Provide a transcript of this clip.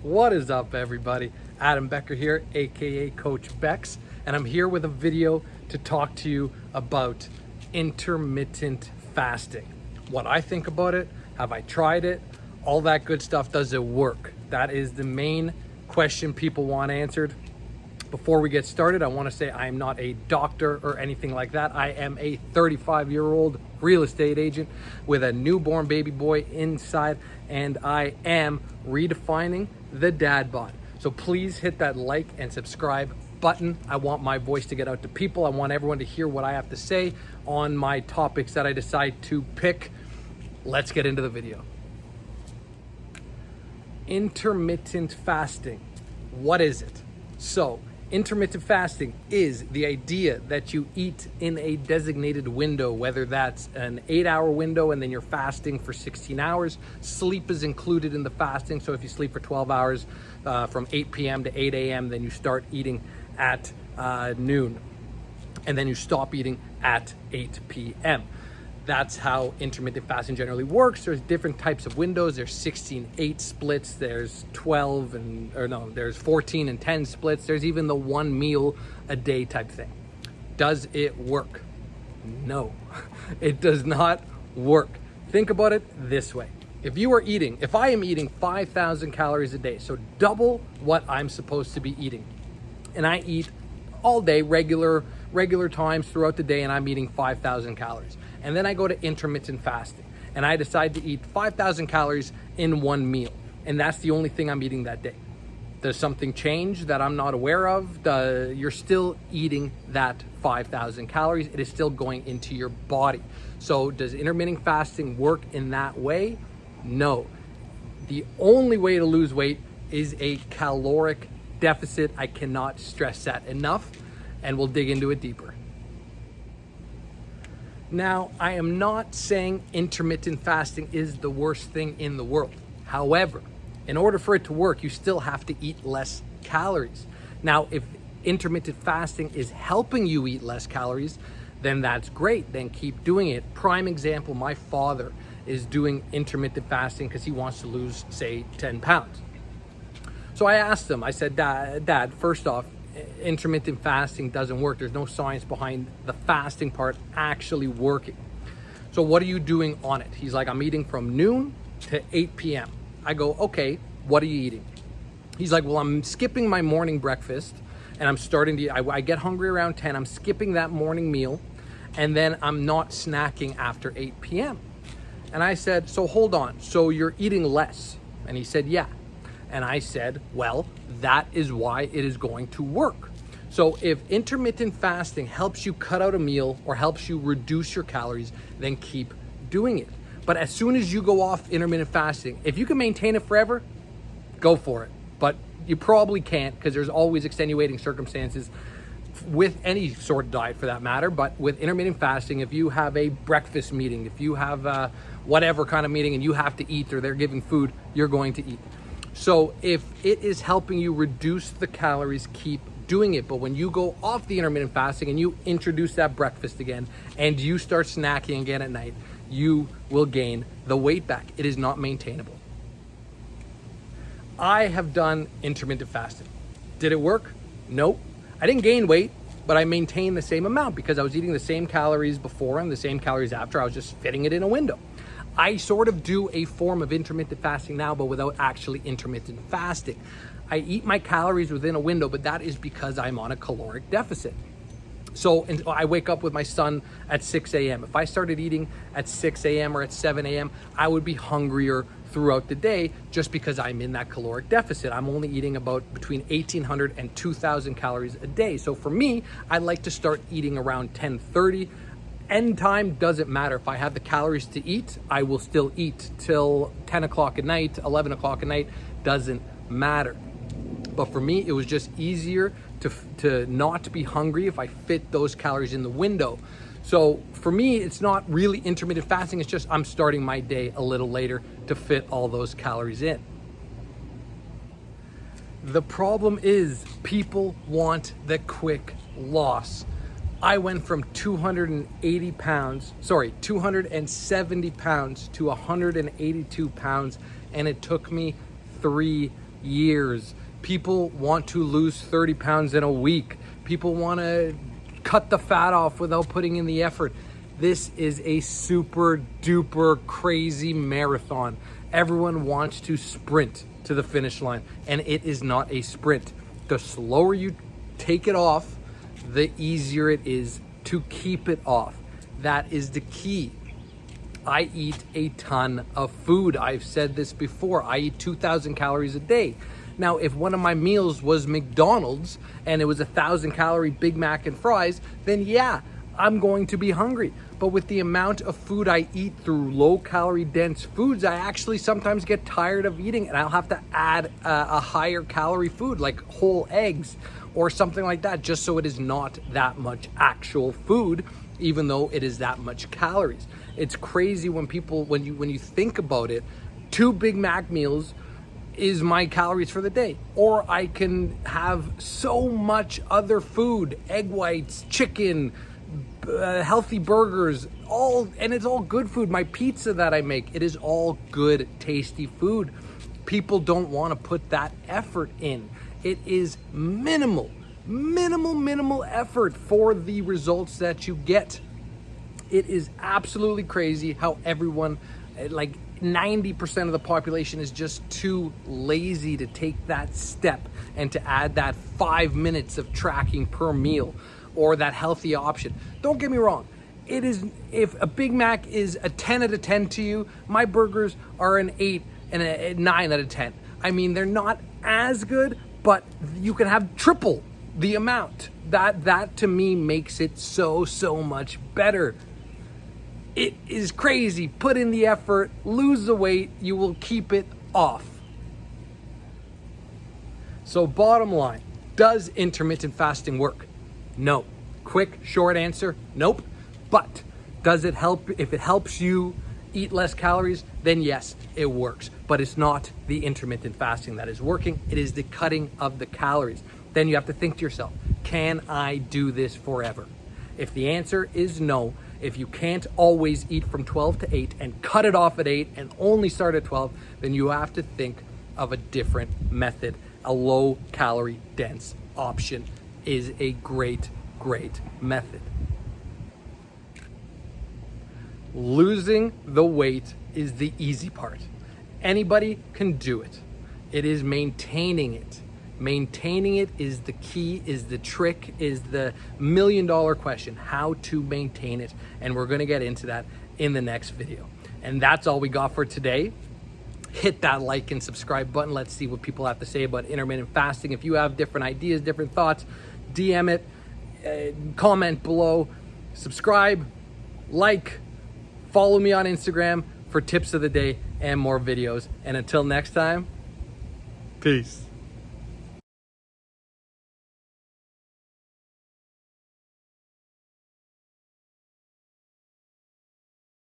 What is up, everybody? Adam Becker here, aka Coach Bexx, and I'm here with a video to talk to you about intermittent fasting. What I think about it, have I tried it, all that good stuff. Does it work? That is the main question people want answered. Before we get started, I want to say I am not a doctor or anything like that. I am a 35-year-old real estate agent with a newborn baby boy inside, and I am redefining the dad bod. So please hit that like and subscribe button. I want my voice to get out to people. I want everyone to hear what I have to say on my topics that I decide to pick. Let's get into the video. Intermittent fasting. What is it? So, intermittent fasting is the idea that you eat in a designated window, whether that's an 8-hour window and then you're fasting for 16 hours. Sleep is included in the fasting. So if you sleep for 12 hours from 8 p.m. to 8 a.m., then you start eating at noon. And then you stop eating at 8 p.m. That's how intermittent fasting generally works. There's different types of windows. There's 16-8 splits. There's 14 and 10 splits. There's even the 1 meal a day type thing. Does it work? No, it does not work. Think about it this way. If I am eating 5,000 calories a day, so double what I'm supposed to be eating, and I eat all day, regular times throughout the day, and I'm eating 5,000 calories. And then I go to intermittent fasting and I decide to eat 5,000 calories in 1 meal. And that's the only thing I'm eating that day. Does something change that I'm not aware of? You're still eating that 5,000 calories. It is still going into your body. So does intermittent fasting work in that way? No. The only way to lose weight is a caloric deficit. I cannot stress that enough, and we'll dig into it deeper. Now, I am not saying intermittent fasting is the worst thing in the world. However, in order for it to work, you still have to eat less calories. Now, if intermittent fasting is helping you eat less calories, then that's great. Then keep doing it. Prime example, my father is doing intermittent fasting because he wants to lose, say, 10 pounds. So I asked him, I said, Dad, first off, intermittent fasting doesn't work. There's no science behind the fasting part actually working. So what are you doing on it? He's like, I'm eating from noon to 8 p.m. I go, okay, what are you eating? He's like, well, I'm skipping my morning breakfast and I'm starting to, I get hungry around 10. I'm skipping that morning meal and then I'm not snacking after 8 p.m. And I said, so hold on, so you're eating less? And he said, yeah. And I said, well, that is why it is going to work. So if intermittent fasting helps you cut out a meal or helps you reduce your calories, then keep doing it. But as soon as you go off intermittent fasting, if you can maintain it forever, go for it. But you probably can't, because there's always extenuating circumstances with any sort of diet for that matter. But with intermittent fasting, if you have a breakfast meeting, if you have whatever kind of meeting and you have to eat or they're giving food, you're going to eat. So if it is helping you reduce the calories, keep doing it. But when you go off the intermittent fasting and you introduce that breakfast again and you start snacking again at night, you will gain the weight back. It is not maintainable. I have done intermittent fasting. Did it work? Nope. I didn't gain weight, but I maintained the same amount because I was eating the same calories before and the same calories after. I was just fitting it in a window. I sort of do a form of intermittent fasting now, but without actually intermittent fasting. I eat my calories within a window, but that is because I'm on a caloric deficit. So I wake up with my son at 6 a.m. If I started eating at 6 a.m. or at 7 a.m., I would be hungrier throughout the day just because I'm in that caloric deficit. I'm only eating about between 1,800 and 2,000 calories a day. So for me, I like to start eating around 10:30. End time doesn't matter. If I have the calories to eat, I will still eat till 10 o'clock at night, 11 o'clock at night, doesn't matter. But for me, it was just easier to not be hungry if I fit those calories in the window. So for me, it's not really intermittent fasting. It's just I'm starting my day a little later to fit all those calories in. The problem is people want the quick loss. I went from 270 pounds to 182 pounds, and it took me 3 years. People want to lose 30 pounds in a week. People want to cut the fat off without putting in the effort. This is a super duper crazy marathon. Everyone wants to sprint to the finish line, and it is not a sprint. The slower you take it off, the easier it is to keep it off. That is the key. I eat a ton of food. I've said this before. I eat 2,000 calories a day. Now, if one of my meals was McDonald's and it was 1,000 calorie Big Mac and fries, then yeah, I'm going to be hungry. But with the amount of food I eat through low calorie dense foods, I actually sometimes get tired of eating, and I'll have to add a higher calorie food like whole eggs or something like that, just so it is not that much actual food, even though it is that much calories. It's crazy when you think about it. 2 Big Mac meals is my calories for the day, or I can have so much other food, egg whites, chicken, healthy burgers, and it's all good food. My pizza that I make, it is all good, tasty food. People don't want to put that effort in. It is minimal effort for the results that you get. It is absolutely crazy how everyone, like 90% of the population, is just too lazy to take that step and to add that 5 minutes of tracking per meal or that healthy option. Don't get me wrong. It is, if a Big Mac is a 10 out of 10 to you, my burgers are an 8 and a 9 out of 10. I mean, they're not as good, but you can have triple the amount. That to me makes it so much better. It is crazy. Put in the effort, lose the weight, you will keep it off. So bottom line, does intermittent fasting work? No. Quick, short answer, nope. But does it help? If it helps you eat less calories, then yes, it works. But it's not the intermittent fasting that is working. It is the cutting of the calories. Then you have to think to yourself, can I do this forever? If the answer is no, if you can't always eat from 12 to 8 and cut it off at 8 and only start at 12, then you have to think of a different method. A low calorie dense option is a great method. Losing the weight is the easy part. Anybody can do it. It is maintaining it. Maintaining it is the key, is the trick, is the million-dollar question, how to maintain it. And we're gonna get into that in the next video. And that's all we got for today. Hit that like and subscribe button. Let's see what people have to say about intermittent fasting. If you have different ideas, different thoughts, DM it, comment below, subscribe, like, follow me on Instagram for tips of the day and more videos. And until next time, peace.